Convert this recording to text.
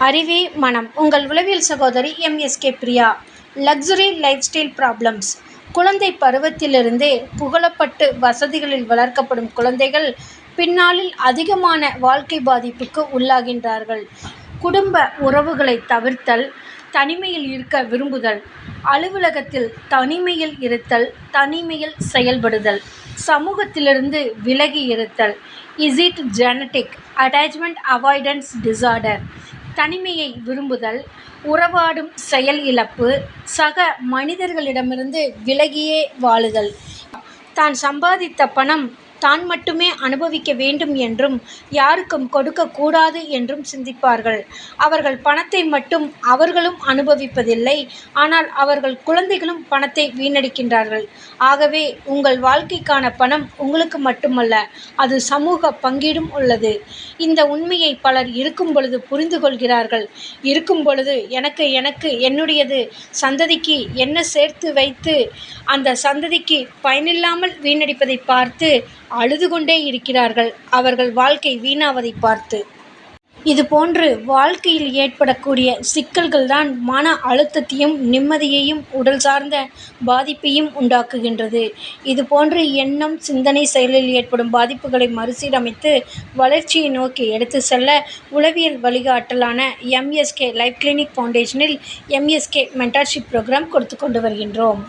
அறிவே மனம். உங்கள் உளவியல் சகோதரி MSK Priya. Luxury life style problems. குழந்தை பருவத்திலிருந்தே புகழப்பட்டு வசதிகளில் வளர்க்கப்படும் குழந்தைகள் பின்னாளில் அதிகமான வாழ்க்கை பாதிப்புக்கு உள்ளாகின்றார்கள். குடும்ப உறவுகளை தவிர்த்தல், தனிமையில் இருக்க விரும்புதல், அலுவலகத்தில் தனிமையில் இருத்தல், தனிமையில் செயல்படுதல், சமூகத்திலிருந்து விலகி இருத்தல். Is it genetic? Attachment avoidance disorder. தனிமையை விரும்புதல், உறவாடும் செயல் இழப்பு, சக மனிதர்களிடமிருந்து விலகியே வாழுதல். தான் சம்பாதித்த பணம் தான் மட்டுமே அனுபவிக்க வேண்டும் என்றும் யாருக்கும் கொடுக்கக் கூடாது என்றும் சிந்திப்பார்கள். அவர்கள் பணத்தை மட்டும் அவர்களும் அனுபவிப்பதில்லை, ஆனால் அவர்கள் குழந்தைகளும் பணத்தை வீணடிக்கின்றார்கள். ஆகவே உங்கள் வாழ்க்கைக்கான பணம் உங்களுக்கு மட்டுமல்ல, அது சமூக பங்கீடும் உள்ளது. இந்த உண்மையை பலர் இருக்கும் பொழுது புரிந்து கொள்கிறார்கள். இருக்கும் பொழுது எனக்கு என்னுடையது, சந்ததிக்கு என்ன சேர்த்து வைத்து அந்த சந்ததிக்கு பயனில்லாமல் வீணடிப்பதை பார்த்து அழுது கொண்டே இருக்கிறார்கள், அவர்கள் வாழ்க்கை வீணாவதை பார்த்து. இதுபோன்று வாழ்க்கையில் ஏற்படக்கூடிய சிக்கல்கள்தான் மன அழுத்தத்தையும் நிம்மதியையும் உடல் சார்ந்த பாதிப்பையும் உண்டாக்குகின்றது. இதுபோன்று எண்ணம், சிந்தனை, செயலில் ஏற்படும் பாதிப்புகளை மறுசீரமைத்து வளர்ச்சியை நோக்கி எடுத்து செல்ல உளவியல் வழிகாட்டலான எம்எஸ்கே லைஃப் கிளினிக் ஃபவுண்டேஷனில் எம்எஸ்கே மென்டார்ஷிப் புரோகிராம் கொடுத்து கொண்டு வருகின்றோம்.